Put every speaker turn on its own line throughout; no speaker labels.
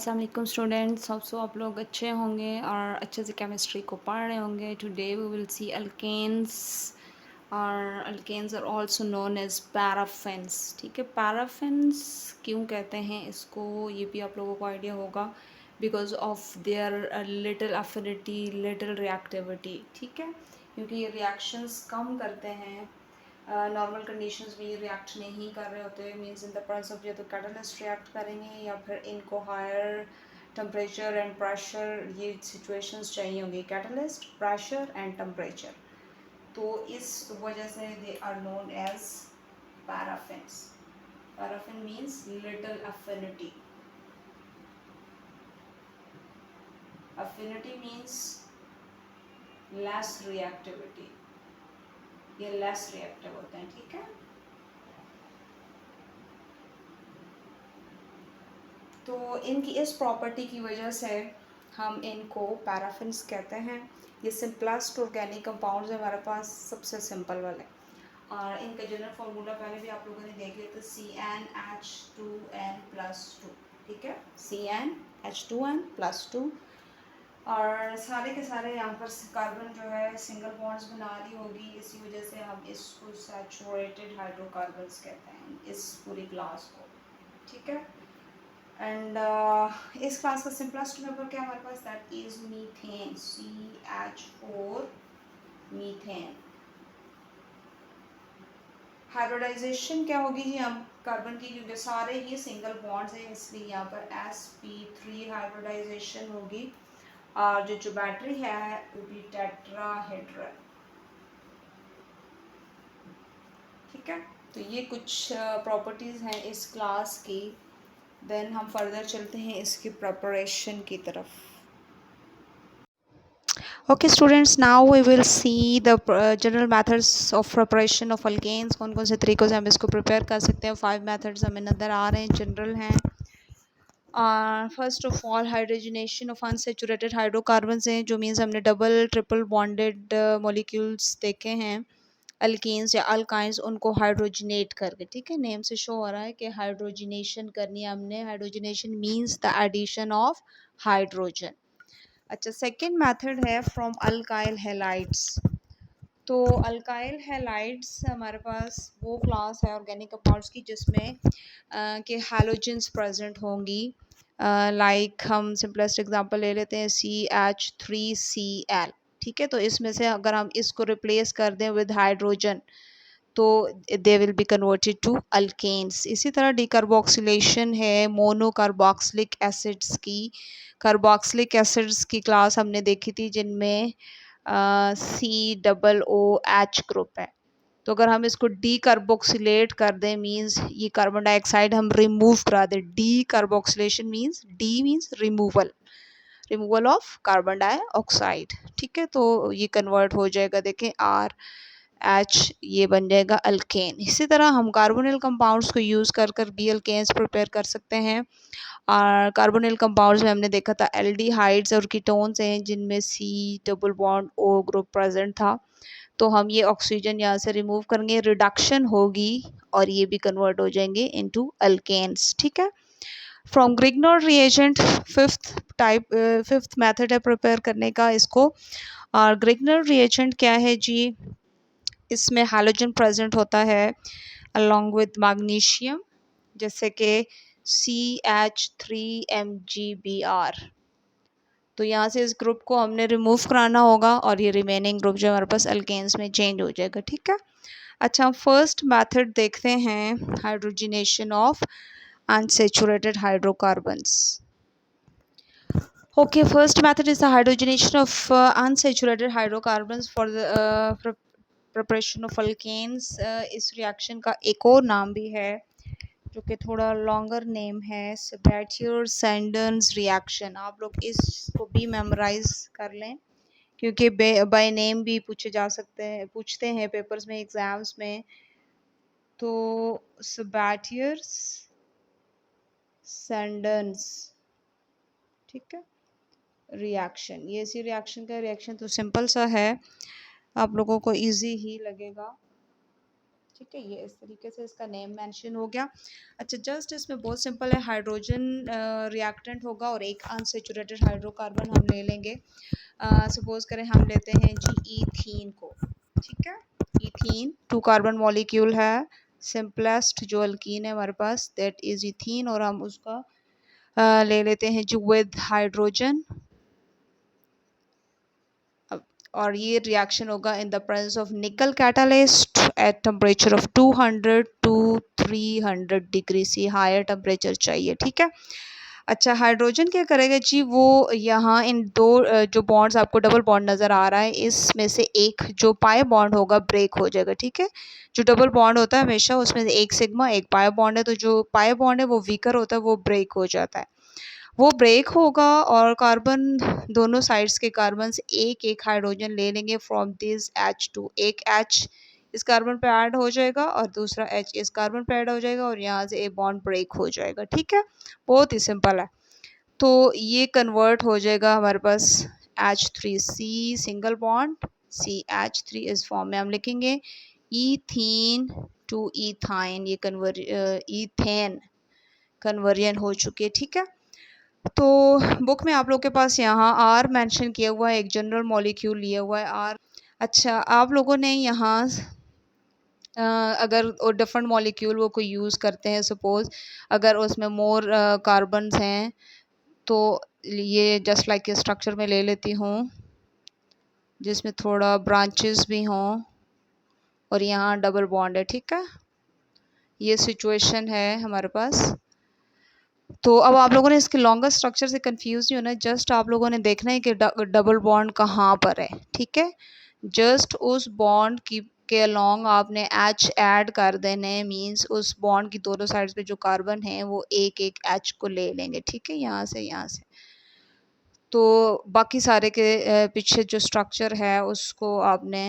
अस्सलाम वालेकुम students, hope so आप लोग अच्छे होंगे और अच्छे से केमिस्ट्री को पढ़ रहे होंगे। Today we will see alkanes और alkanes are also known as paraffins. ठीक है, पैराफिन्स क्यों कहते हैं इसको, ये भी आप लोगों को आइडिया होगा, because of their little affinity, little reactivity. ठीक है, क्योंकि ये रिएक्शंस कम करते हैं। नॉर्मल कंडीशंस में ये रिएक्ट नहीं कर रहे होते, means in the presence of या तो कैटलिस्ट रिएक्ट करेंगे या फिर इनको हायर टेम्परेचर एंड प्रेशर, ये सिचुएशंस चाहिए होंगी, कैटलिस्ट, प्रेशर एंड टेम्परेचर। तो इस वजह से they are known as paraffins. Paraffin means little affinity. Affinity means less reactivity, ये लेस रिएक्टिव होते हैं। ठीक है, तो इनकी इस प्रॉपर्टी की वजह से हम इनको पैराफिन्स कहते हैं। ये सिंपलेस्ट ऑर्गेनिक कंपाउंड्स है हमारे पास, सबसे सिंपल वाले। और इनका जनरल फार्मूला पहले भी आप लोगों ने देख लिया था, CnH2n+2। ठीक है, CnH2n+2। और सारे के सारे यहाँ पर कार्बन जो है सिंगल बॉन्ड्स बना रही होगी, इसी वजह से हम इसको सैचुरेटेड हाइड्रोकार्बन्स कहते हैं, इस पूरी क्लास को। ठीक है, एंड इस क्लास का सिंपलेस्ट पेपर क्या हमारे पास, that is methane, CH4 methane. Hybridization क्या होगी जी, हम कार्बन की, क्योंकि सारे ही सिंगल बॉन्ड्स हैं इसलिए यहाँ पर sp3 हाइब्रिडाइजेशन होगी। और जो ज्योमेट्री है वो भी टेट्राहेड्रल। ठीक है, तो ये कुछ प्रॉपर्टीज़ हैं इस क्लास की। देन हम फर्दर चलते हैं इसकी प्रिपरेशन की तरफ। Okay students, now we will see the general methods of preparation of alkanes। कौन कौन से तरीक़ों से हम इसको प्रिपेयर कर सकते हैं। 5 मेथड्स हमें नज़र आ रहे हैं, जनरल हैं। First of all hydrogenation of unsaturated hydrocarbons हैं, जो मीन्स हमने डबल ट्रिपल बॉन्डेड मॉलिक्यूल्स देखे हैं, अल्केन्स या अल्काइंस, उनको हाइड्रोजनेट करके। ठीक है, नेम से शो हो रहा है कि हाइड्रोजनेशन करनी है हमने। Hydrogenation means the addition of hydrogen. अच्छा, सेकेंड मेथड है फ्रॉम अल्काइल हैलाइड्स। तो अल्काइल हैलाइड्स हमारे पास वो क्लास है ऑर्गेनिक कंपाउंड्स की जिसमें के हैलोजेंस प्रेजेंट होंगी। लाइक हम सिंपलेस्ट एग्जांपल ले लेते हैं CH3Cl। ठीक है, तो इसमें से अगर हम इसको रिप्लेस कर दें विद हाइड्रोजन तो they will be converted to alkanes. इसी तरह डिकार्बोक्सिलेशन है मोनोकार्बोक्सिलिक एसिड्स की। कार्बोक्सिलिक एसिड्स की क्लास हमने देखी थी जिनमें COOH ग्रुप है। तो अगर हम इसको डी कार्बोक्सिलेट कर दें, मींस ये कार्बन डाइऑक्साइड हम रिमूव करा दें। D carboxylation means, D means removal, removal of carbon dioxide. ठीक है, तो ये कन्वर्ट हो जाएगा, देखें RH, ये बन जाएगा अल्केन। इसी तरह हम कार्बोनिल कंपाउंड्स को यूज़ कर कर भी अल्केन्स प्रिपेयर कर सकते हैं। और कार्बोनिल कंपाउंड्स में हमने देखा था एल्डिहाइड्स और कीटोन्स हैं जिनमें C double bond O group present था। तो हम ये ऑक्सीजन यहाँ से रिमूव करेंगे, रिडक्शन होगी और ये भी कन्वर्ट हो जाएंगे इनटू अल्केन्स। ठीक है, from Grignard reagent fifth method है प्रिपेयर करने का इसको। और ग्रिग्नर रिएजेंट क्या है जी, इसमें हैलोजन प्रेजेंट होता है अलॉन्ग विद मैग्नीशियम, जैसे कि CH3MgBr। तो यहाँ से इस ग्रुप को हमने रिमूव कराना होगा और ये रिमेनिंग ग्रुप जो हमारे पास अल्केन्स में चेंज हो जाएगा। ठीक है, अच्छा, फर्स्ट मेथड देखते हैं, hydrogenation of unsaturated hydrocarbons. Okay, first method is the hydrogenation of unsaturated hydrocarbons for the preparation of alkanes। इस रिएक्शन का एक और नाम भी है जो कि थोड़ा लॉन्गर नेम है, Sabatier-Sanders रिएक्शन। आप लोग इसको भी मेमोराइज कर लें क्योंकि बाय नेम भी पूछे जा सकते हैं, पूछते हैं पेपर्स में, एग्जाम्स में। तो Sabatier-Sanders, ठीक है, रिएक्शन, ये इसी रिएक्शन का रिएक्शन तो सिंपल सा है, आप लोगों को इजी ही लगेगा। ठीक है, ये इस तरीके से इसका नेम मेंशन हो गया। अच्छा, जस्ट इसमें बहुत सिंपल है, हाइड्रोजन रिएक्टेंट होगा और एक अनसेचुरेटेड हाइड्रोकार्बन हम ले लेंगे। सपोज करें हम लेते हैं जी ईथीन को, ठीक है। ईथीन 2 कार्बन मॉलिक्यूल है, सिंपलेस्ट जो अल्कीन है हमारे पास दैट इज ईथीन, और हम उसका ले लेते हैं जो विद हाइड्रोजन। और ये रिएक्शन होगा in the presence of nickel catalyst at temperature of 200 to 300 degree C, higher temperature चाहिए, ठीक है। अच्छा, हाइड्रोजन क्या करेगा जी, वो यहाँ इन दो जो बॉन्ड्स आपको डबल बॉन्ड नज़र आ रहा है, इसमें से एक जो पाई बॉन्ड होगा ब्रेक हो जाएगा, ठीक है। जो डबल बॉन्ड होता है हमेशा उसमें से एक सिग्मा एक पाई बॉन्ड है, तो जो पाई बॉन्ड है वो वीकर होता है, वो ब्रेक हो जाता है। वो ब्रेक होगा और कार्बन, दोनों साइड्स के कार्बन से एक एक हाइड्रोजन ले लेंगे फ्रॉम दिस H2। एक H इस कार्बन पे ऐड हो जाएगा और दूसरा H इस कार्बन पे ऐड हो जाएगा और यहाँ से एक बॉन्ड ब्रेक हो जाएगा, ठीक है। बहुत ही सिंपल है। तो ये कन्वर्ट हो जाएगा हमारे पास H3C सिंगल बॉन्ड, CH3 इस फॉर्म में हम लिखेंगे ईथीन टू ईथाइन, ये ईथेन कन्वर्जन हो चुकी है, ठीक है। तो बुक में आप लोग के पास यहाँ आर मेंशन किया हुआ है, एक जनरल मॉलिक्यूल लिया हुआ है आर। अच्छा, आप लोगों ने यहाँ अगर डिफरेंट मॉलिक्यूल वो कोई यूज़ करते हैं, सपोज अगर उसमें मोर कार्बन्स हैं, तो ये जस्ट लाइक के स्ट्रक्चर में ले लेती हूँ जिसमें थोड़ा ब्रांचेस भी हों और यहाँ डबल बॉन्ड है, ठीक है। ये सिचुएशन है हमारे पास। तो अब आप लोगों ने इसके लॉन्गर स्ट्रक्चर से कंफ्यूज नहीं होना, जस्ट आप लोगों ने देखना है कि डबल बॉन्ड कहाँ पर है, ठीक है। जस्ट उस बॉन्ड की के अलॉन्ग आपने एच ऐड कर देने, मींस उस बॉन्ड की दोनों साइड्स पे जो कार्बन है वो एक एक एच को ले लेंगे, ठीक है, यहाँ से यहाँ से। तो बाकी सारे के पीछे जो स्ट्रक्चर है उसको आपने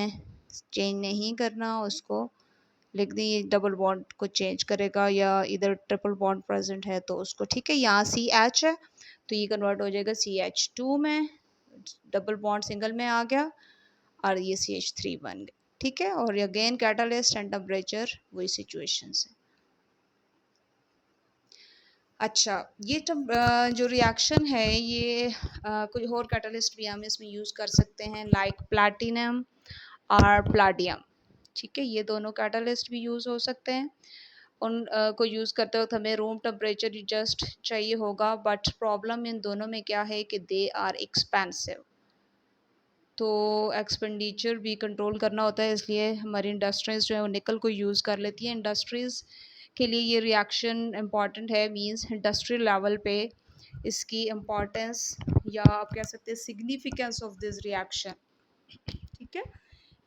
चेंज नहीं करना, उसको लिख दी, ये डबल बॉन्ड को चेंज करेगा, या इधर ट्रिपल बॉन्ड प्रेजेंट है तो उसको, ठीक है। यहाँ सी एच है तो ये कन्वर्ट हो जाएगा CH2 में, डबल बॉन्ड सिंगल में आ गया और ये CH3 बन गया, ठीक है। और अगेन कैटालिस्ट एंड टेम्परेचर वही सिचुएशन है। अच्छा, ये जो रिएक्शन है ये कोई और कैटालिस्ट भी हम इसमें यूज़ कर सकते हैं, लाइक प्लैटिनम और प्लाडियम, ठीक है। ये दोनों कैटालिस्ट भी यूज़ हो सकते हैं। उन को यूज़ करते वक्त हमें रूम टेम्परेचर जस्ट चाहिए होगा, बट प्रॉब्लम इन दोनों में क्या है कि दे आर एक्सपेंसिव, तो एक्सपेंडिचर भी कंट्रोल करना होता है, इसलिए हमारी इंडस्ट्रीज़ जो है वो निकल को यूज़ कर लेती हैं। इंडस्ट्रीज़ के लिए ये रिएक्शन इम्पॉर्टेंट है, मींस इंडस्ट्रियल लेवल पे इसकी इम्पोर्टेंस या आप कह सकते हैं सिग्निफिकेंस ऑफ दिस रिएक्शन, ठीक है।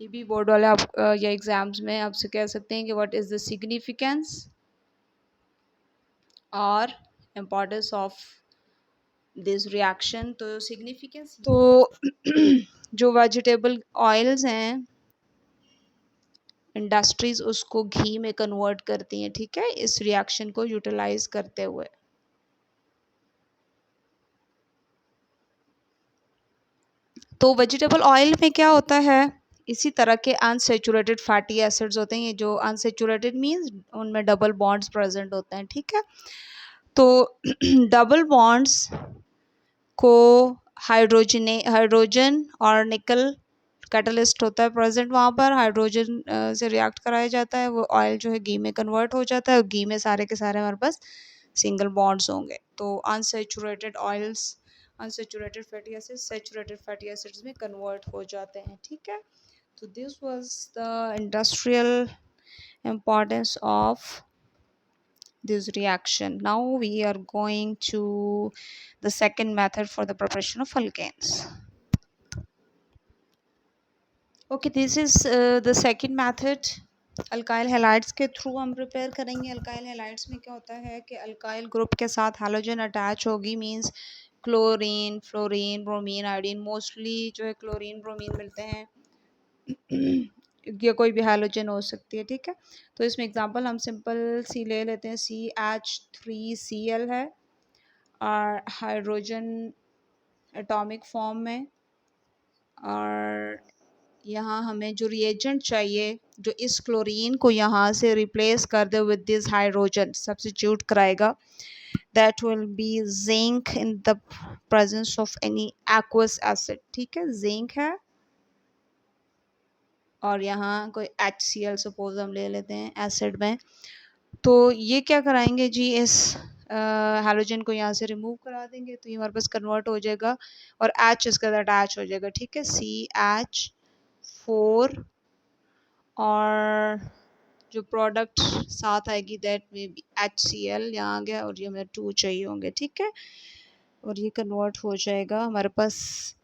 ये भी बोर्ड वाले आप या एग्ज़ाम्स में आपसे कह सकते हैं कि व्हाट इज़ द सिग्निफिकेंस और इम्पोर्टेंस ऑफ दिस रिएक्शन। तो सिग्निफिकेंस, तो जो वेजिटेबल ऑयल्स हैं इंडस्ट्रीज उसको घी में कन्वर्ट करती हैं, ठीक है, इस रिएक्शन को यूटिलाइज करते हुए। तो वेजिटेबल ऑयल में क्या होता है, इसी तरह के अनसेचुरेटेड फैटी एसिड्स होते हैं, ये जो अनसेचुरेटेड मीन्स उनमें डबल बॉन्ड्स प्रेजेंट होते हैं, ठीक है। तो डबल बॉन्ड्स को हाइड्रोजन और निकल कैटलिस्ट होता है प्रेजेंट, वहाँ पर हाइड्रोजन से रिएक्ट कराया जाता है, वो ऑयल जो है घी में कन्वर्ट हो जाता है और घी में सारे के सारे हमारे पास सिंगल बॉन्ड्स होंगे। तो unsaturated oils, unsaturated fatty acids saturated fatty acids में कन्वर्ट हो जाते हैं, ठीक है। तो this was the industrial importance of this reaction. Now we are going to the second method for the preparation of alkanes. Okay, this is the second method. Alkyl halides के through हम prepare करेंगे। Alkyl halides में क्या होता है कि alkyl group के साथ हैलोजन अटैच होगी, means chlorine, fluorine, bromine, iodine, mostly जो है क्लोरीन ब्रोमीन मिलते हैं या कोई भी हैलोजन हो सकती है, ठीक है। तो इसमें एग्जांपल हम सिंपल सी ले लेते हैं, CH3Cl है और हाइड्रोजन एटॉमिक फॉर्म में, और यहाँ हमें जो रिएजेंट चाहिए जो इस क्लोरीन को यहाँ से रिप्लेस कर दे विद दिस हाइड्रोजन, सब्स्टिट्यूट कराएगा, that will be zinc in the presence of any aqueous acid. ठीक है, जिंक है और यहाँ कोई HCl सपोज हम ले लेते हैं एसिड में, तो ये क्या कराएंगे जी, इस हाइड्रोजन को यहाँ से रिमूव करा देंगे, तो ये हमारे पास कन्वर्ट हो जाएगा और H इसके साथ अटैच हो जाएगा। ठीक है, CH4 और जो प्रोडक्ट साथ आएगी दैट में बी HCl यहाँ आ गया और ये हमें 2 चाहिए होंगे। ठीक है, और ये कन्वर्ट हो जाएगा हमारे पास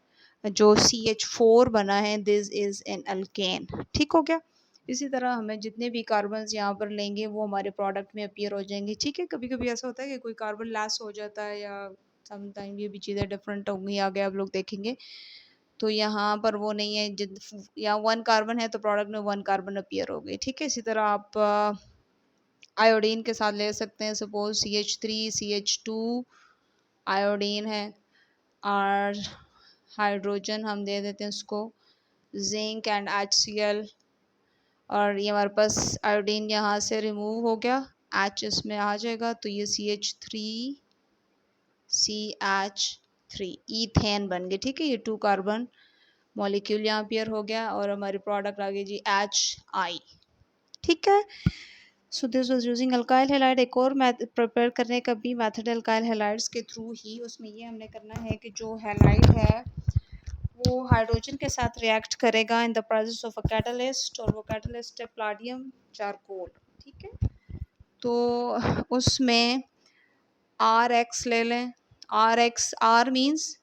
जो CH4 बना है, दिस इज एन अल्केन। ठीक हो गया। इसी तरह हमें जितने भी कार्बन यहाँ पर लेंगे वो हमारे प्रोडक्ट में अपीयर हो जाएंगे। ठीक है, कभी कभी ऐसा होता है कि कोई कार्बन लेस हो जाता है या समटाइम ये भी चीज़ें डिफरेंट होंगी, आगे आप लोग देखेंगे। तो यहाँ पर वो नहीं है, यहाँ 1 कार्बन है तो प्रोडक्ट में 1 कार्बन अपीयर हो गई। ठीक है, इसी तरह आप आयोडीन के साथ ले सकते हैं, सपोज CH3 CH2 आयोडीन है और हाइड्रोजन हम दे देते हैं उसको जिंक एंड HCl, और ये हमारे पास आयोडीन यहाँ से रिमूव हो गया, H इसमें आ जाएगा, तो ये CH3CH3 ईथेन बन गए। ठीक है, ये 2 कार्बन मॉलिक्यूल यहाँ अपीयर हो गया और हमारी प्रोडक्ट आ गई जी HI। ठीक है, so this was using alkyl halide. एक और प्रिपेयर करने का भी मेथड अल्काइल हैलाइड्स के थ्रू ही, उसमें ये हमने करना है कि जो हैलाइड है वो हाइड्रोजन के साथ रिएक्ट करेगा in the presence of a catalyst, और वो कैटलिस्ट है प्लाटियम चारकोल। ठीक है, तो उसमें RX ले लें, R means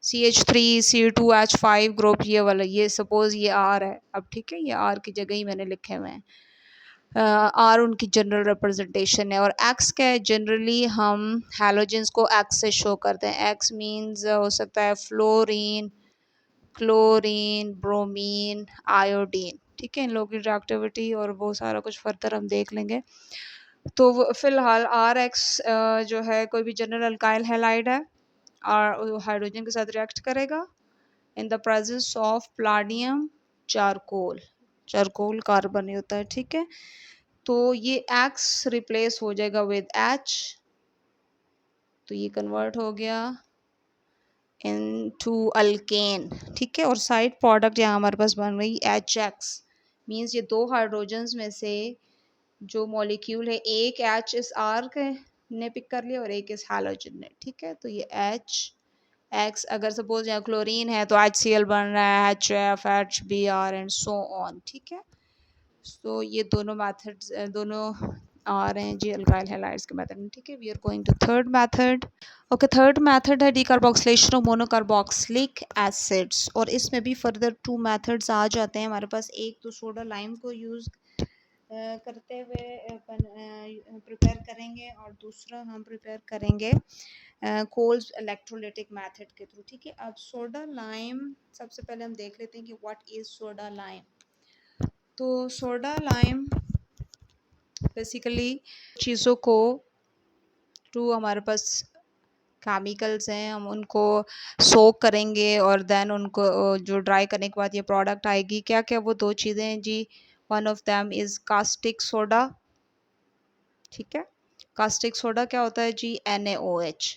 CH3 C2H5 group, ये वाला, ये सपोज ये R है। अब ठीक है, ये R की जगह ही मैंने लिखे हुए हैं, R उनकी जनरल रिप्रेजेंटेशन है, और X क्या है, जनरली हम हैलोजेंस को X से शो करते हैं। X मीन्स हो सकता है फ्लोरीन, क्लोरीन, ब्रोमीन, आयोडीन। ठीक है, इन लोगों की रिएक्टिविटी और वो सारा कुछ फर्दर हम देख लेंगे। तो फिलहाल RX जो है कोई भी जनरल अल्काइल हैलाइड है और हाइड्रोजन के साथ रिएक्ट करेगा in the presence of platinum charcoal, charcoal carbon होता है। ठीक है, तो ये X रिप्लेस हो जाएगा विद H, तो ये कन्वर्ट हो गया इनटू अल्केन। ठीक है, और साइड प्रोडक्ट यहाँ हमारे पास बन रही HX, मीन्स ये 2 हाइड्रोजन्स में से जो मॉलिक्यूल है, एक H इस R के ने पिक कर लिया और एक इस हैलोजन ने। ठीक है, तो ये HX, अगर सपोज यहाँ क्लोरीन है तो HCl बन रहा है, HF, HBr and so on. ठीक है, तो ये दोनों मेथड्स दोनों आ रहे हैं जी अल्काइल हैलाइड्स के मेथड में। ठीक है, we are going to third method. Okay, third method है डीकार्बोक्सिलेशन ऑफ मोनोकार्बोक्सिलिक एसिड्स, और इसमें भी फर्दर 2 मेथड्स आ जाते हैं हमारे पास। एक तो सोडा लाइम को यूज़ करते हुए प्रिपेयर करेंगे, और दूसरा हम प्रिपेयर करेंगे कोल्स इलेक्ट्रोलिटिक मेथड के थ्रू। ठीक है, अब सोडा लाइम सबसे पहले हम देख लेते हैं कि व्हाट इज सोडा लाइम। तो सोडा लाइम बेसिकली चीज़ों को थ्रू हमारे पास केमिकल्स हैं, हम उनको सोक करेंगे और देन उनको जो ड्राई करने के बाद ये प्रोडक्ट आएगी। क्या क्या वो 2 चीज़ें हैं जी, one of them is caustic soda. ठीक है, कास्टिक सोडा क्या होता है जी, NaOH,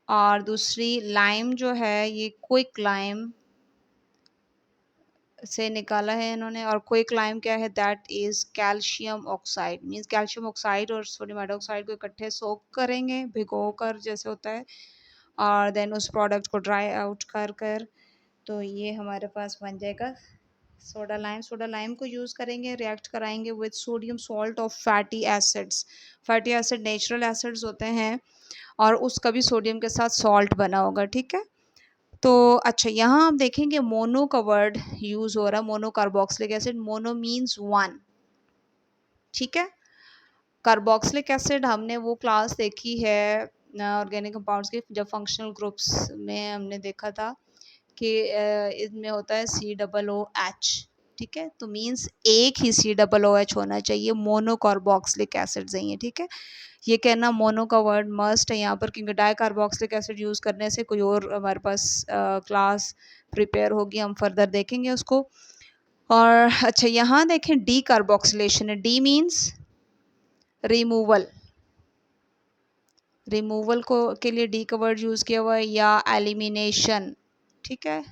और दूसरी लाइम जो है ये क्विक लाइम से निकाला है इन्होंने, और क्विक लाइम क्या है, that is calcium oxide, means calcium oxide और सोडियम हाइड्रोक्साइड को इकट्ठे सोक करेंगे भिगो कर जैसे होता है, और देन उस प्रोडक्ट को ड्राई आउट कर कर, तो ये हमारे पास बन जाएगा सोडा लाइम। सोडा लाइम को यूज़ करेंगे, रिएक्ट कराएंगे with sodium salt of fatty acids. Fatty acid natural acids होते हैं और उसका भी सोडियम के साथ सॉल्ट बना होगा। ठीक है, तो अच्छा, यहाँ हम देखेंगे मोनो का वर्ड यूज़ हो रहा है, mono carboxylic acid. Mono means 1। ठीक है, कार्बोक्सिलिक एसिड हमने वो क्लास देखी है ऑर्गेनिक कंपाउंड्स की, जब फंक्शनल ग्रुप्स में हमने देखा था कि इसमें होता है COOH। ठीक है, तो मीन्स एक ही COOH होना चाहिए, मोनो कार्बोक्सिलिक एसिड्स हैं ये। ठीक है, ये कहना मोनो का वर्ड मस्ट है यहाँ पर, क्योंकि डाई कार्बोक्सिलिक एसिड यूज़ करने से कोई और हमारे पास क्लास प्रिपेयर होगी, हम फर्दर देखेंगे उसको। और अच्छा यहाँ देखें डी कार्बोक्सिलेशन है, डी मीन्स रिमूवल, रिमूवल को के लिए डी का वर्ड यूज़ किया हुआ है, या एलिमिनेशन, ठीक है।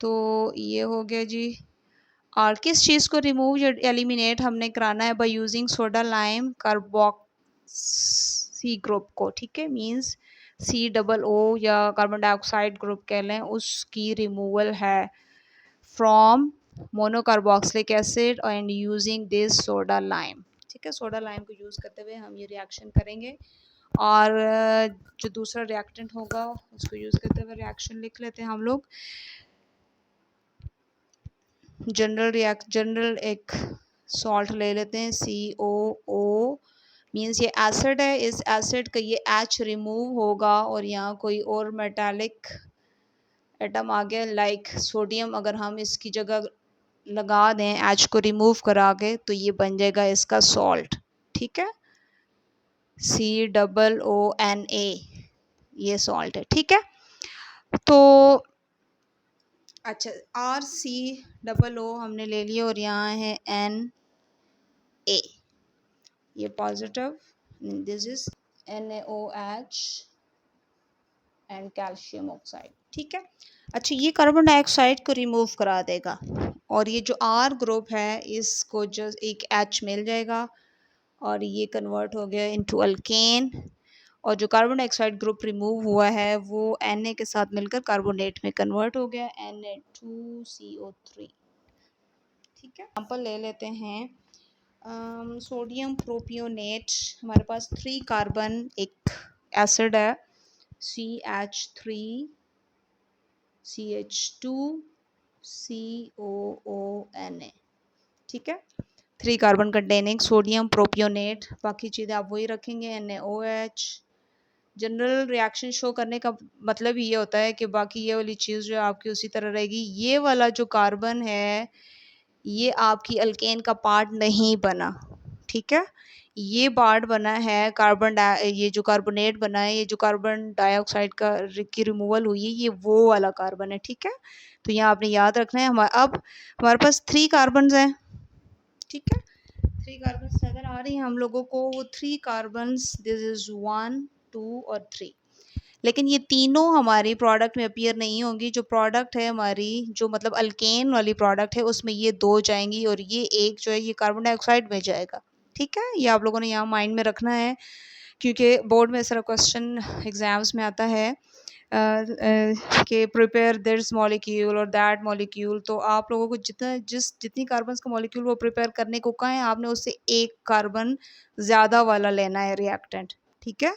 तो ये हो गया जी। और किस चीज़ को रिमूव या एलिमिनेट हमने कराना है, by using soda lime carboxy group को, ठीक है, मींस COO या कार्बन डाइऑक्साइड ग्रुप कह लें, उसकी रिमूवल है from monocarboxylic acid and using this soda lime, ठीक है। सोडा लाइम को यूज़ करते हुए हम ये रिएक्शन करेंगे। और जो दूसरा रिएक्टेंट होगा उसको यूज़ करते हुए रिएक्शन लिख लेते हैं हम लोग। जनरल एक सॉल्ट ले लेते हैं, COO मीन्स ये एसिड है, इस एसिड का ये H रिमूव होगा और यहाँ कोई और मेटालिक एटम आ गया लाइक सोडियम, अगर हम इसकी जगह लगा दें H को रिमूव करा के तो ये बन जाएगा इसका सॉल्ट, ठीक है, COONA, ये सॉल्ट है, ठीक है। तो अच्छा RCOO हमने ले लिया और यहाँ है Na, ये positive, this is NaOH and calcium oxide, ठीक है। अच्छा ये कार्बन डाइऑक्साइड को रिमूव करा देगा और ये जो R ग्रुप है इसको जस्ट एक H मिल जाएगा और ये कन्वर्ट हो गया इनटू अल्केन, और जो कार्बन डाइऑक्साइड ग्रुप रिमूव हुआ है वो Na के साथ मिलकर कार्बोनेट में कन्वर्ट हो गया, Na2CO3, ठीक है। एग्जाम्पल ले लेते हैं, सोडियम प्रोपियोनेट, हमारे पास 3 कार्बन एक एसिड है, CH3CH2COONA, ठीक है, 3 कार्बन कंटेनिंग सोडियम प्रोपियोनेट, बाकी चीज़ें आप वही रखेंगे, NaOH। जनरल रिएक्शन शो करने का मतलब ये होता है कि बाकी ये वाली चीज़ जो आपकी उसी तरह रहेगी, ये वाला जो कार्बन है ये आपकी अल्केन का पार्ट नहीं बना, ठीक है, ये पार्ट बना है ये जो कार्बोनेट बना है, ये जो कार्बन डाइऑक्साइड की रिमूवल हुई है ये वो वाला कार्बन है, ठीक है। तो यहाँ आपने याद रखना है। अब हमारे पास 3 कार्बन हैं, ठीक है, 3 कार्बन नजर आ रही हैं हम लोगों को, वो 3 कार्बन, दिस इज 1 2 और 3, लेकिन ये तीनों हमारी प्रोडक्ट में अपीयर नहीं होंगी। जो प्रोडक्ट है हमारी, जो मतलब अल्केन वाली प्रोडक्ट है, उसमें ये 2 जाएंगी और ये एक जो है ये कार्बन डाइऑक्साइड में जाएगा, ठीक है। ये आप लोगों ने यहाँ माइंड में रखना है क्योंकि बोर्ड में इस तरह क्वेश्चन एग्जाम्स में आता है कि प्रिपेयर दिस मॉलिक्यूल और दैट मॉलिक्यूल, तो आप लोगों को जितनी कार्बन का मॉलिक्यूल वो प्रिपेयर करने को कहा है, आपने उससे एक कार्बन ज़्यादा वाला लेना है रिएक्टेंट, ठीक है।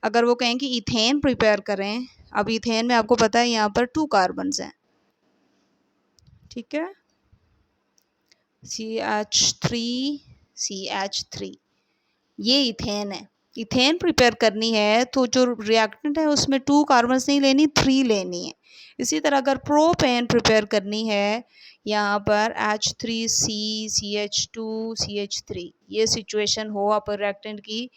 अगर वो कहें कि इथेन प्रिपेयर करें, अब इथेन में आपको पता है यहाँ पर 2 कार्बन हैं, ठीक है, CH3CH3, ये इथेन है। इथेन प्रिपेयर करनी है तो जो रिएक्टेंट है उसमें 2 कार्बन नहीं लेनी, 3 लेनी है। इसी तरह अगर प्रोपेन प्रिपेयर करनी है, यहाँ पर H3CCH2CH3, ये सिचुएशन हो आप रिएक्टेंट की,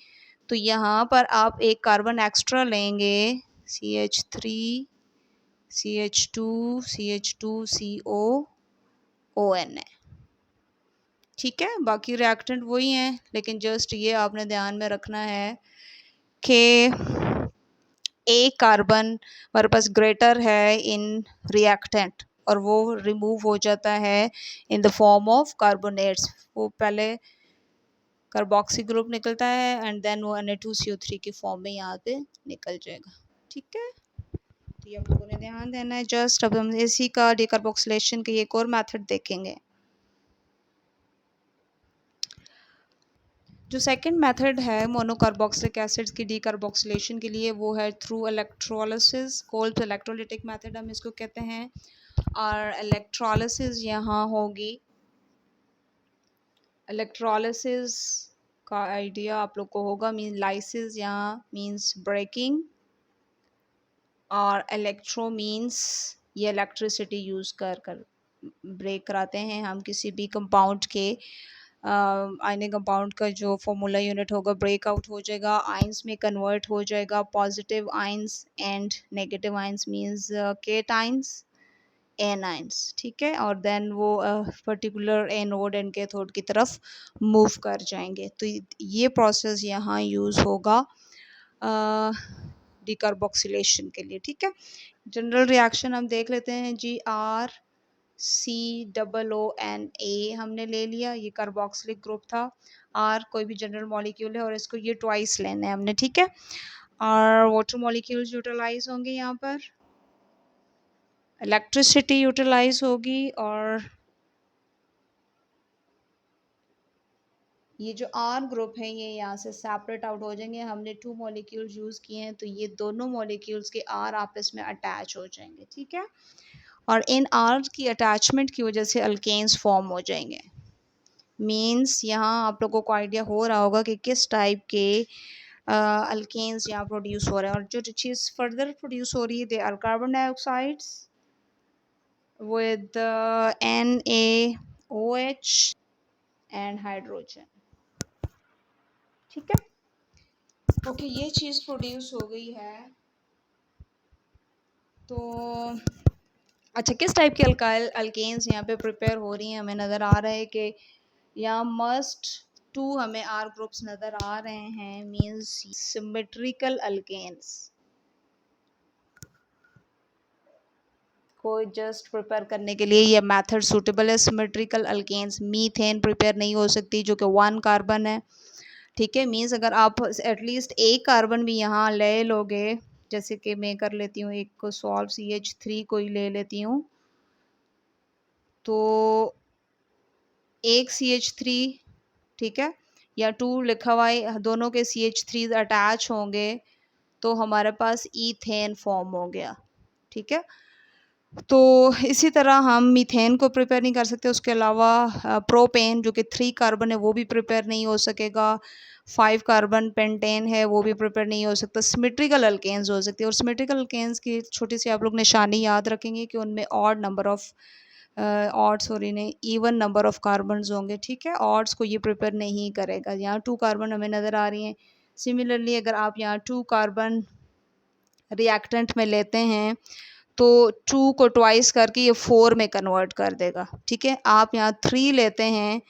तो यहाँ पर आप एक कार्बन एक्स्ट्रा लेंगे, CH3CH2CH2COON, ठीक है। बाकी रिएक्टेंट वही हैं, लेकिन जस्ट ये आपने ध्यान में रखना है कि एक कार्बन हमारे पास ग्रेटर है इन रिएक्टेंट और वो रिमूव हो जाता है in the form of carbonates, वो पहले कार्बोक्सी ग्रुप निकलता है एंड देन वो Na2CO3 की फॉर्म में यहाँ पे निकल जाएगा, ठीक है। तो ये आप लोगों ने ध्यान देना है। जस्ट अब हम इसी का डिकार्बोक्सिलेशन का एक और मेथड देखेंगे। जो सेकंड मेथड है मोनोकार्बोक्सिलिक एसिड्स की डीकार्बोक्सिलेशन के लिए, वो है through electrolysis, cold electrolytic method हम इसको कहते हैं। और इलेक्ट्रोलिसिस यहाँ होगी, इलेक्ट्रोलिसिस का आइडिया आप लोग को होगा, मीन लाइसिस यहाँ मीन्स ब्रेकिंग और इलेक्ट्रो मीन्स ये इलेक्ट्रिसिटी यूज़ कर ब्रेक कराते हैं हम किसी भी कंपाउंड के। आयनिक कंपाउंड का जो फॉर्मूला यूनिट होगा ब्रेकआउट हो जाएगा, आइंस में कन्वर्ट हो जाएगा, positive ions and negative ions means cations, anions, ठीक है, और देन वो पर्टिकुलर एनोड एंड कैथोड की तरफ मूव कर जाएंगे। तो ये प्रोसेस यहाँ यूज़ होगा डिकार्बोक्सिलेशन के लिए, ठीक है। जनरल रिएक्शन हम देख लेते हैं जी। RCOONA हमने ले लिया, ये कार्बोक्सिलिक ग्रुप था। R कोई भी जनरल मॉलिक्यूल है और इसको ये ट्वाइस लेना है हमने, ठीक है। और वाटर मॉलिक्यूल्स यूटिलाइज होंगे यहाँ पर, इलेक्ट्रिसिटी यूटिलाइज होगी, और ये जो आर ग्रुप है ये यहाँ से सेपरेट आउट हो जाएंगे। हमने 2 मॉलिक्यूल्स यूज़ किए हैं तो ये दोनों मॉलिक्यूल्स के आर आपस में अटैच हो जाएंगे, ठीक है। और इन आर की अटैचमेंट की वजह से अल्केन्स फॉर्म हो जाएंगे। मीन्स यहाँ आप लोगों को आइडिया हो रहा होगा कि किस टाइप के अल्केन्स यहाँ प्रोड्यूस हो रहे हैं। और जो चीज़ फर्दर प्रोड्यूस हो रही है they are carbon dioxides with NaOH and hydrogen, ठीक है। ओके, ये चीज़ प्रोड्यूस हो गई है। तो अच्छा, किस टाइप के अल्केन्स यहाँ पे प्रिपेयर हो रही हैं, हमें नज़र आ रहा है कि यहाँ मस्ट 2 हमें आर ग्रुप्स नज़र आ रहे हैं, मीन्स सिमेट्रिकल अल्केन्स को जस्ट प्रिपेयर करने के लिए ये मेथड सूटेबल है। सिमेट्रिकल अल्केन्स, मीथेन प्रिपेयर नहीं हो सकती जो कि 1 कार्बन है, ठीक है। मीन्स अगर आप एटलीस्ट एक कार्बन भी यहाँ ले लोगे, जैसे कि मैं कर लेती हूँ, एक को सॉल्व CH3 को ही ले लेती हूँ, तो एक CH3, ठीक है, या 2 लिखा हुआ है, दोनों के CH3 अटैच होंगे तो हमारे पास ईथेन फॉर्म हो गया, ठीक है। तो इसी तरह हम मीथेन को प्रिपेयर नहीं कर सकते। उसके अलावा प्रोपेन जो कि 3 कार्बन है वो भी प्रिपेयर नहीं हो सकेगा। 5 कार्बन पेंटेन है वो भी प्रिपेयर नहीं हो सकता। सिमेट्रिकल अल्केन्स हो सकती है, और सिमेट्रिकल अल्केन्स की छोटी सी आप लोग निशानी याद रखेंगे कि उनमें ऑड नंबर ऑफ नहीं, इवन नंबर ऑफ कार्बन्स होंगे, ठीक है। ऑड्स को ये प्रिपेयर नहीं करेगा। यहाँ 2 कार्बन हमें नज़र आ रही हैं। सिमिलरली अगर आप यहाँ 2 कार्बन रिएक्टेंट में लेते हैं तो 2 को ट्वाइस करके ये 4 में कन्वर्ट कर देगा, ठीक है। आप यहाँ 3 लेते हैं,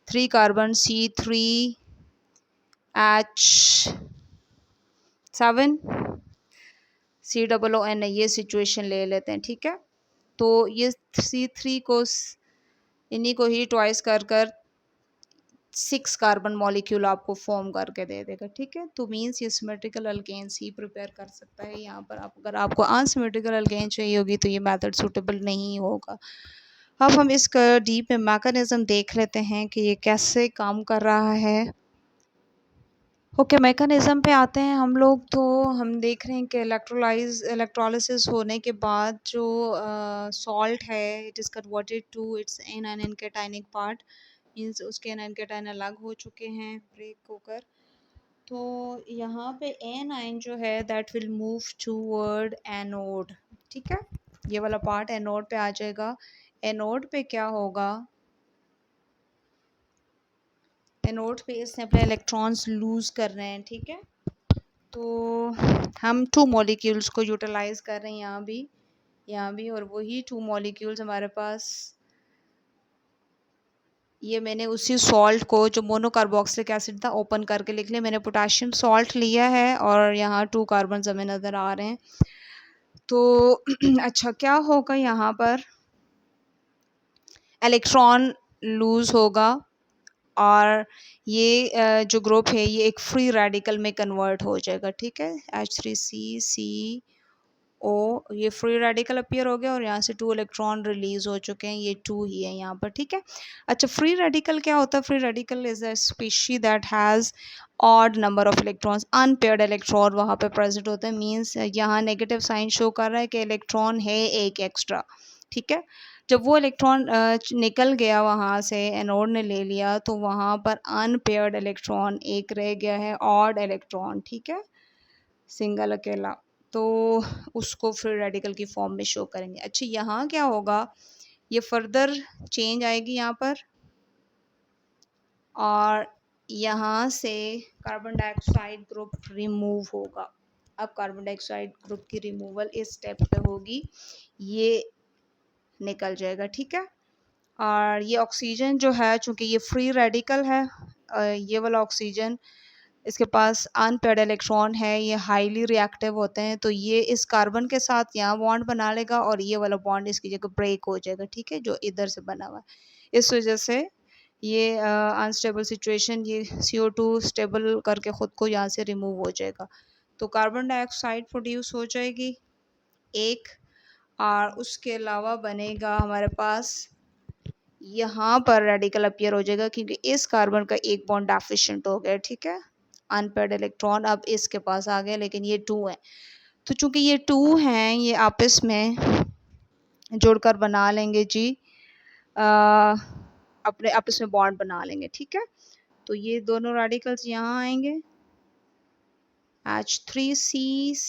3 कार्बन C3H7 COON, ये सिचुएशन ले लेते हैं, ठीक है। तो ये C3 को इन्हीं को ही ट्वाइस कर 6 कार्बन मॉलिक्यूल आपको फॉर्म करके दे देगा, ठीक है। तो मीन्स ये सिमेट्रिकल अल्केन्स ही प्रिपेयर कर सकता है। यहाँ पर आप अगर आपको अनसिमेट्रिकल अल्केन चाहिए होगी तो ये मेथड सूटेबल नहीं होगा। अब हम इसका डीप में मैकेनिज्म देख लेते हैं कि ये कैसे काम कर रहा है। ओके, मैकेनिज्म पे आते हैं हम लोग। तो हम देख रहे हैं कि इलेक्ट्रोलाइसिस होने के बाद जो सॉल्ट है it is converted to its anion cationic part, means उसके एनायन कैटायन अलग हो चुके हैं ब्रेक होकर। तो यहाँ पे एनायन जो है that will move toward anode, ठीक है। ये वाला पार्ट एनोड पे आ जाएगा। एनोड पे क्या होगा, एनोड पे इसने अपने इलेक्ट्रॉन्स लूज कर रहे हैं, ठीक है। तो हम 2 मॉलिक्यूल्स को यूटिलाइज कर रहे हैं यहाँ भी, और वही 2 मॉलिक्यूल्स हमारे पास, ये मैंने उसी सॉल्ट को जो मोनोकार्बोक्सिलिक एसिड था ओपन करके लिख लिया। मैंने पोटाशियम सॉल्ट लिया है और यहाँ 2 कार्बन हमें नज़र आ रहे हैं। तो अच्छा, क्या होगा यहाँ पर, इलेक्ट्रॉन लूज होगा और ये जो ग्रुप है ये एक फ्री रेडिकल में कन्वर्ट हो जाएगा, ठीक है। H3CCO, ये फ्री रेडिकल अपीयर हो गया और यहाँ से 2 इलेक्ट्रॉन रिलीज हो चुके हैं, ये 2 ही है यहाँ पर, ठीक है। अच्छा, फ्री रेडिकल क्या होता है? Free radical is a species that has odd number of electrons, unpaired electron वहाँ पे प्रेजेंट होते हैं। मीन्स यहाँ नेगेटिव साइन शो कर रहा है कि इलेक्ट्रॉन है एक एक्स्ट्रा, ठीक है। जब वो इलेक्ट्रॉन निकल गया वहाँ से, एनोड ने ले लिया, तो वहाँ पर अनपेयर्ड इलेक्ट्रॉन एक रह गया है, ऑड इलेक्ट्रॉन, ठीक है, सिंगल अकेला। तो उसको फ्री रेडिकल की फॉर्म में शो करेंगे। अच्छा, यहाँ क्या होगा, ये फर्दर चेंज आएगी यहाँ पर, और यहाँ से कार्बन डाइऑक्साइड ग्रुप रिमूव होगा। अब कार्बन डाइऑक्साइड ग्रुप की रिमूवल इस स्टेप पे होगी। ये निकल जाएगा, ठीक है। और ये ऑक्सीजन जो है, चूँकि ये फ्री रेडिकल है, ये वाला ऑक्सीजन, इसके पास अनपेयर्ड इलेक्ट्रॉन है, ये हाईली रिएक्टिव होते हैं, तो ये इस कार्बन के साथ यहाँ बॉन्ड बना लेगा और ये वाला बॉन्ड इसकी जगह ब्रेक हो जाएगा, ठीक है, जो इधर से बना हुआ है। इस वजह से ये अनस्टेबल सिचुएशन, ये CO2 स्टेबल करके ख़ुद को यहाँ से रिमूव हो जाएगा, तो कार्बन डाइऑक्साइड प्रोड्यूस हो जाएगी एक, और उसके अलावा बनेगा हमारे पास यहाँ पर रेडिकल अपीयर हो जाएगा, क्योंकि इस कार्बन का एक बॉन्ड डेफिशिएंट हो गया, ठीक है, अनपेयर्ड इलेक्ट्रॉन अब इसके पास आ गया, लेकिन ये 2 है, तो चूंकि ये 2 हैं, ये आपस में जोड़कर बना लेंगे जी, अपने आपस में बॉन्ड बना लेंगे, ठीक है। तो ये दोनों रेडिकल्स यहाँ आएंगे, H3C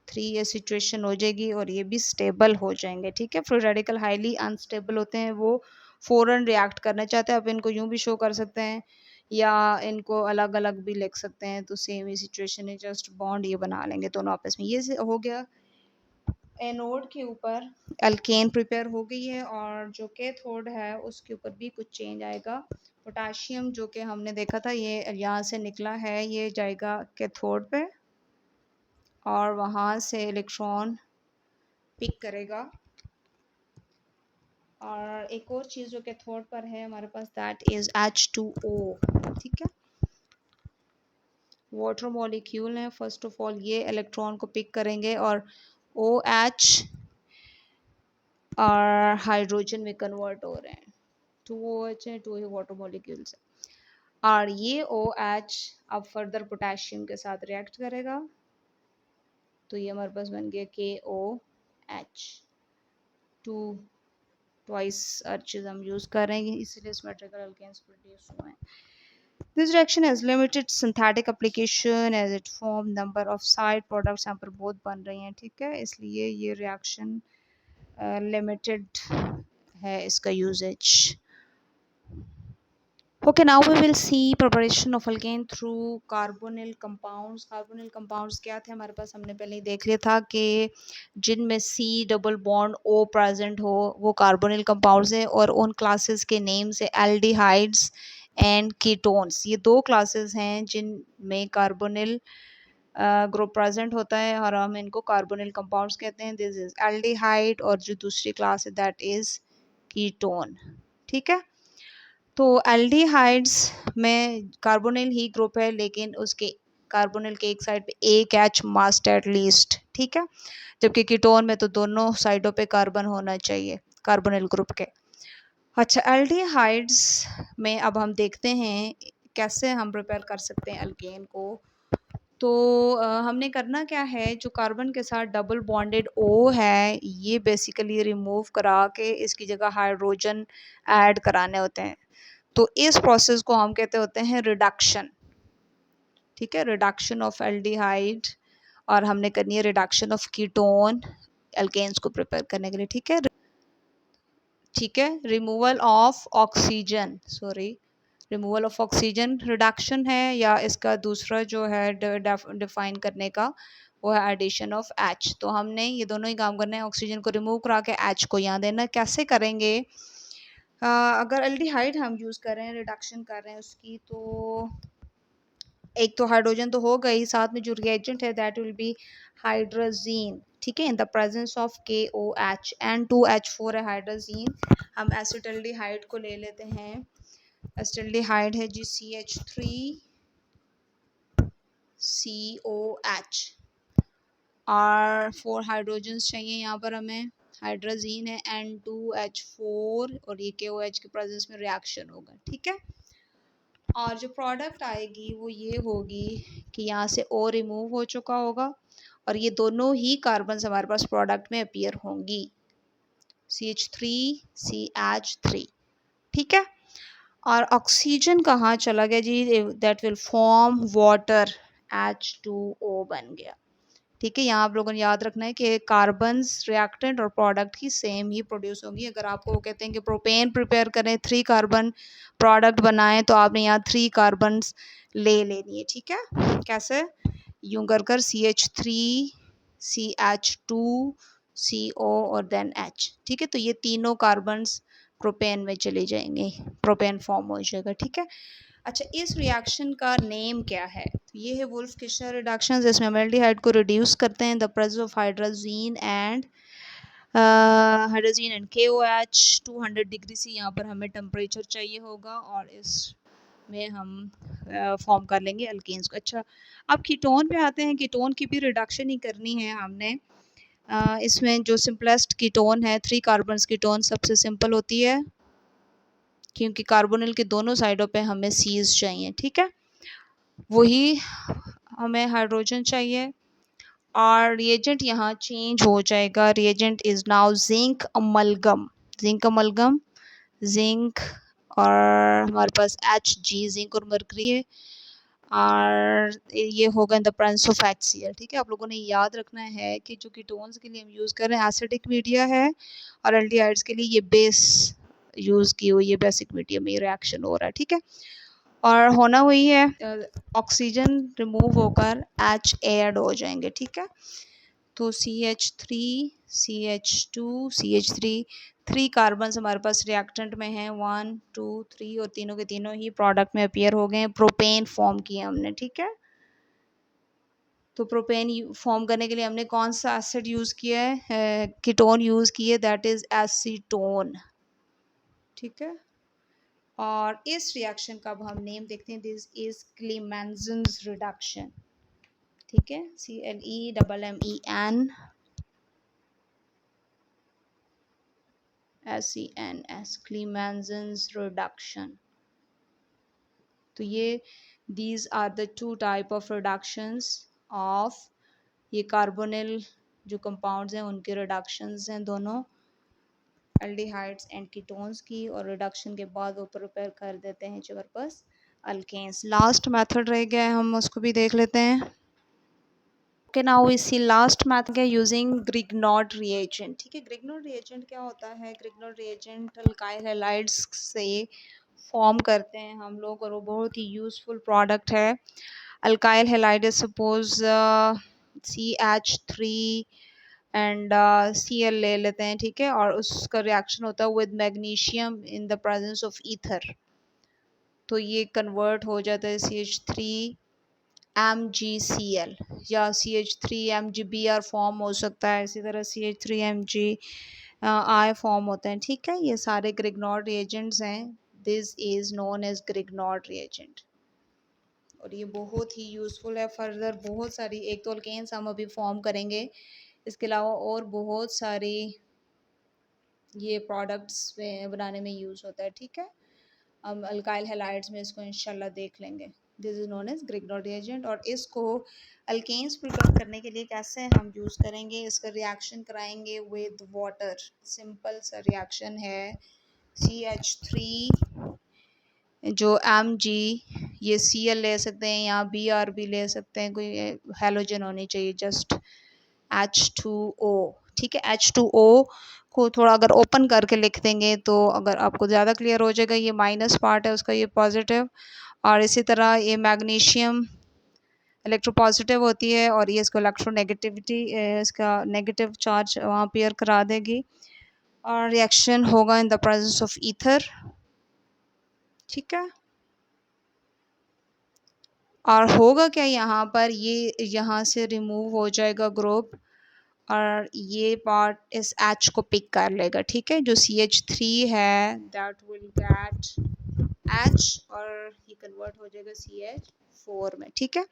ये सिचुएशन हो जाएगी और ये भी स्टेबल हो जाएंगे, ठीक है। फ्री रेडिकल हाईली अनस्टेबल होते हैं, वो फ़ौरन रिएक्ट करना चाहते हैं। अब इनको यूं भी शो कर सकते हैं या इनको अलग अलग भी लिख सकते हैं, तो सेम ही सिचुएशन है, जस्ट बॉन्ड ये बना लेंगे दोनों आपस में। ये हो गया एनोड के ऊपर अल्केन प्रिपेयर हो गई है, और जो कैथोड है उसके ऊपर भी कुछ चेंज आएगा। पोटाशियम जो कि हमने देखा था, ये यहाँ से निकला है, ये जाएगा कैथोड पे और वहाँ से इलेक्ट्रॉन पिक करेगा। और एक और चीज़ जो कैथोड पर है हमारे पास, दैट इज़ H2O, ठीक है। वाटर मॉलिक्यूल है, फर्स्ट ऑफ ऑल ये इलेक्ट्रॉन को पिक करेंगे और OH और हाइड्रोजन में कन्वर्ट हो रहे हैं, 2 OH है, 2 वाटर मॉलिक्यूल्स है, और ये OH अब फर्दर पोटेशियम के साथ रिएक्ट करेगा, तो ये हमारे पास बन गया KOH, 2 ट्वाइस अर्चेज हम यूज़ करेंगे, इसलिए सिमेट्रिकल अल्केन्स प्रोड्यूस हुए हैं। This reaction has limited synthetic application as it form number of side products यहाँ पर बहुत बन रही हैं, ठीक है, इसलिए ये रिएक्शन लिमिटेड है इसका usage. Okay, now we will see preparation of alkane through carbonyl compounds. Carbonyl compounds क्या थे हमारे पास, हमने पहले ही देख लिया था कि जिनमें C double bond O present हो वो कार्बोनिल कंपाउंड्स हैं, और उन क्लासेस के नेम्स है एल्डिहाइड्स एंड कीटोन्स। ये 2 क्लासेस हैं जिनमें कार्बोनिल ग्रुप प्रेजेंट होता है और हम इनको कार्बोनिल कंपाउंड्स कहते हैं। दिस इज एल्डिहाइड, और जो दूसरी क्लास है दैट इज कीटोन, ठीक है। तो एल्डिहाइड्स में कार्बोनिल ही ग्रुप है, लेकिन उसके कार्बोनिल के एक साइड पे एक H मस्ट एट लीस्ट, ठीक है, जबकि कीटोन में तो दोनों साइडों पे कार्बन होना चाहिए कार्बोनिल ग्रुप के। अच्छा, एल्डिहाइड्स में अब हम देखते हैं कैसे हम प्रिपेयर कर सकते हैं अल्केन को। तो हमने करना क्या है, जो कार्बन के साथ डबल बॉन्डेड O है ये बेसिकली रिमूव करा के इसकी जगह हाइड्रोजन ऐड कराने होते हैं, तो इस प्रोसेस को हम कहते होते हैं रिडक्शन, ठीक है, रिडक्शन ऑफ एल्डिहाइड, और हमने करनी है रिडक्शन ऑफ कीटोन एल्केन्स को प्रिपेयर करने के लिए, ठीक है, ठीक है। Removal of oxygen, removal of oxygen reduction है, या इसका दूसरा जो है डिफाइन करने का वो है एडिशन ऑफ H। तो हमने ये दोनों ही काम करने हैं, ऑक्सीजन को रिमूव करा के H को यहाँ देना। कैसे करेंगे, अगर एल्डिहाइड हम यूज़ कर रहे हैं, रिडक्शन कर रहे हैं उसकी, तो एक तो हाइड्रोजन तो हो गई, साथ में जो रिएजेंट है दैट विल बी हाइड्रोजीन, ठीक है, इन the presence of KOH, N2H4 है हाइड्रोजीन। हम एसिटाल्डिहाइड को ले लेते हैं, एसिटाल्डिहाइड है जी CH3COH, और 4 हाइड्रोजन्स चाहिए यहाँ पर हमें, हाइड्रोजीन है N2H4 और ये KOH के प्रेजेंस में रिएक्शन होगा, ठीक है। और जो प्रोडक्ट आएगी वो ये होगी कि यहाँ से O रिमूव हो चुका होगा और ये दोनों ही कार्बन हमारे पास प्रोडक्ट में अपीयर होंगी, CH3CH3, ठीक है। और ऑक्सीजन कहाँ चला गया जी, that will form water, H2O बन गया, ठीक है। यहाँ आप लोगों ने याद रखना है कि कार्बन्स रिएक्टेंट और प्रोडक्ट की सेम ही प्रोड्यूस होंगी। अगर आपको वो कहते हैं कि प्रोपेन प्रिपेयर करें, 3 कार्बन प्रोडक्ट बनाएं, तो आपने यहाँ 3 कार्बन्स ले लेनी है, ठीक है। कैसे, यूं कर CH3CH2 CO और देन H, ठीक है। तो ये तीनों कार्बन्स प्रोपेन में चले जाएंगे, प्रोपेन फॉर्म हो जाएगा, ठीक है। अच्छा, इस रिएक्शन का नेम क्या है? तो ये है वुल्फ किशनर रिडक्शन, जिसमें अमेल्डिहाइड को रिड्यूस करते हैं the presence of hydrazine and KOH 200 degree से यहाँ पर हमें टेम्परेचर चाहिए होगा और इसमें हम फॉर्म कर लेंगे अल्केन्स को। अच्छा, अब कीटोन पे आते हैं। कीटोन की भी रिडक्शन ही करनी है हमने। इसमें जो सिंपलेस्ट कीटोन है 3 कार्बन्स कीटोन सबसे सिंपल होती है, क्योंकि कार्बोनिल के दोनों साइडों पे हमें सीज चाहिए, ठीक है। वही हमें हाइड्रोजन चाहिए और रिएजेंट यहाँ चेंज हो जाएगा। Reagent is now zinc amalgam, zinc amalgam, zinc और हमारे पास Hg, जिंक और मरकरी है, और ये होगा in the presence of HCl, ठीक है। आप लोगों ने याद रखना है कि जो कीटोन्स के लिए हम यूज़ कर रहे हैं एसिडिक मीडिया है, और एल्डिहाइड्स के लिए ये बेस यूज़ की हुई है, बेसिक मीडियम में ये रिएक्शन हो रहा है, ठीक है। और होना वही है, ऑक्सीजन रिमूव होकर H ऐड हो जाएंगे, ठीक है। तो CH3 CH2 CH3, 3 कार्बन्स हमारे पास रिएक्टेंट में हैं, 1 2 3, और तीनों के तीनों ही प्रोडक्ट में अपीयर हो गए हैं, प्रोपेन फॉर्म किया हमने, ठीक है। तो प्रोपेन फॉर्म करने के लिए हमने कौन सा एसिड यूज़ किया है? कीटोन यूज़ किए, दैट इज़ एसीटोन, ठीक है। और इस रिएक्शन का अब हम नेम देखते हैं, दिस इज क्लीमेंजन्स रिडक्शन, ठीक है। CLEMMEN SENS, Clemmensen's reduction. तो ये these are the 2 type of reductions of, ये कार्बोनिल जो कंपाउंड्स हैं उनके रिडक्शंस हैं दोनों, एल्डिहाइड्स एंड कीटोन्स की, और रिडक्शन के बाद वो प्रिपेयर कर देते हैं जो हमारे पास अल्केन्स। लास्ट मेथड रह गया है, हम उसको भी देख लेते हैं। Okay, now we see last method है यूजिंग ग्रिग्नॉड रिएजेंट, ठीक है। ग्रिग्नॉड रिएजेंट क्या होता है? ग्रिग्नॉड रिएजेंट अल्काइल हैलाइड्स से फॉर्म करते हैं हम लोग, और वो बहुत ही यूजफुल प्रोडक्ट है। Alkyl halide suppose CH3 and Cl ले लेते हैं, ठीक है, और उसका रिएक्शन होता है with magnesium in the presence of ether, तो ये कन्वर्ट हो जाता है CH3MgCl, या CH3MgBr फॉर्म हो सकता है, इसी तरह CH3MgI फॉर्म होते हैं, ठीक है। ये सारे ग्रिग्नॉड रिएजेंट्स हैं, this is known as Grignard reagent, और ये बहुत ही यूज़फुल है। फर्दर बहुत सारी, एक तो अल्केन्स हम अभी फॉर्म करेंगे, इसके अलावा और बहुत सारी ये प्रोडक्ट्स बनाने में यूज़ होता है, ठीक है। हम अल्काइल हैलाइड्स में इसको इंशाल्लाह देख लेंगे। This is known as Grignard reagent, और इसको अल्केन्स प्रिपेयर करने के लिए कैसे हम यूज़ करेंगे? इसका रिएक्शन कराएंगे विद वाटर, सिंपल सा रिएक्शन है। CH3 जो Mg, ये Cl ले सकते हैं, यहाँ Br भी ले सकते हैं, कोई हेलोजन होनी चाहिए, जस्ट H2O, ठीक है। H2O को थोड़ा अगर ओपन करके लिख देंगे तो अगर आपको ज़्यादा क्लियर हो जाएगा, ये माइनस पार्ट है उसका, ये पॉजिटिव, और इसी तरह ये मैग्नीशियम इलेक्ट्रोपॉजिटिव होती है, और ये इसको इलेक्ट्रोनेगेटिविटी, इसका नेगेटिव चार्ज वहाँ पेयर करा देगी, और रिएक्शन होगा in the presence of ether, ठीक है। और होगा क्या यहाँ पर, ये यहाँ से रिमूव हो जाएगा ग्रुप, और ये पार्ट इस H को पिक कर लेगा, ठीक है। जो CH3 है दैट विल गेट H, और ये कन्वर्ट हो जाएगा CH4 में, ठीक है।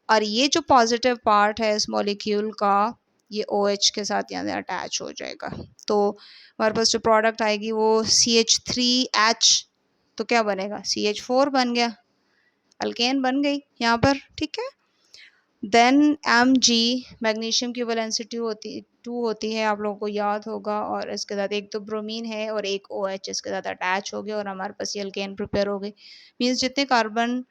और ये जो पॉजिटिव पार्ट है इस मॉलिक्यूल का, ये OH के साथ यहाँ अटैच हो जाएगा, तो हमारे पास जो प्रोडक्ट आएगी वो CH3H, तो क्या बनेगा? CH4 बन गया, अल्केन बन गई यहाँ पर, ठीक है। देन Mg, मैग्नीशियम की वैलेंसी 2 होती है, आप लोगों को याद होगा, और इसके साथ एक तो ब्रोमीन है और एक OH इसके साथ अटैच हो गया, और हमारे पास ये अल्केन प्रिपेयर हो गई। मीन्स जितने कार्बन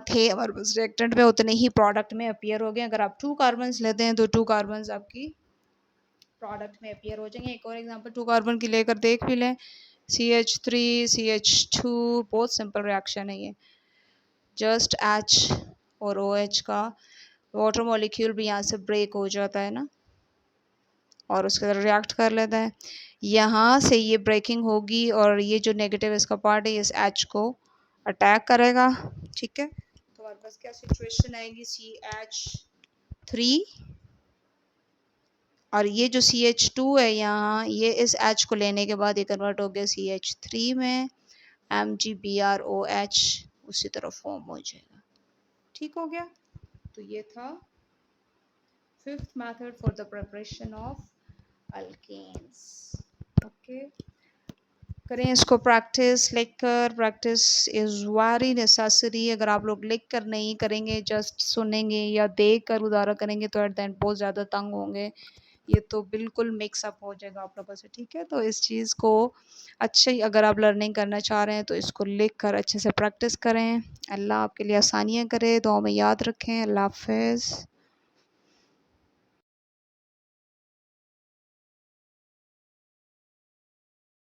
थे हमारे पास रिएक्टेंट में, उतने ही प्रोडक्ट में अपीयर हो गए। अगर आप 2 कार्बन लेते हैं तो 2 कार्बन आपकी प्रोडक्ट में अपीयर हो जाएंगे। एक और एग्जांपल 2 कार्बन की लेकर देख भी लें, CH3 CH2, बहुत सिंपल रिएक्शन है ये, जस्ट H और OH का वाटर मॉलिक्यूल भी यहाँ से ब्रेक हो जाता है ना, और उसके साथ रिएक्ट कर लेता है। यहाँ से ये ब्रेकिंग होगी और ये जो नेगेटिव इसका पार्ट है इस H को अटैक करेगा। ठीक है, तो हमारे पास क्या सिचुएशन आएगी, CH3 और ये जो CH2 है यहाँ, ये इस H को लेने के बाद ये कन्वर्ट हो गया CH3 में, MgBrOH उसी तरह फॉर्म हो जाएगा। ठीक हो गया। तो ये था fifth method for the preparation of alkanes. Okay, करें इसको प्रैक्टिस, लिख कर। Practice is very necessary. अगर आप लोग लिख कर नहीं करेंगे, जस्ट सुनेंगे या देख कर उदाहरण करेंगे तो एट द एंड बहुत ज़्यादा तंग होंगे। ये तो बिल्कुल मिक्सअप हो जाएगा आप लोगों से। ठीक है, तो इस चीज़ को अच्छे, अगर आप लर्निंग करना चाह रहे हैं तो इसको लिख कर अच्छे से प्रैक्टिस करें। अल्लाह आपके लिए आसानियाँ करे, दुआ में याद रखें। अल्लाह हाफ़िज़।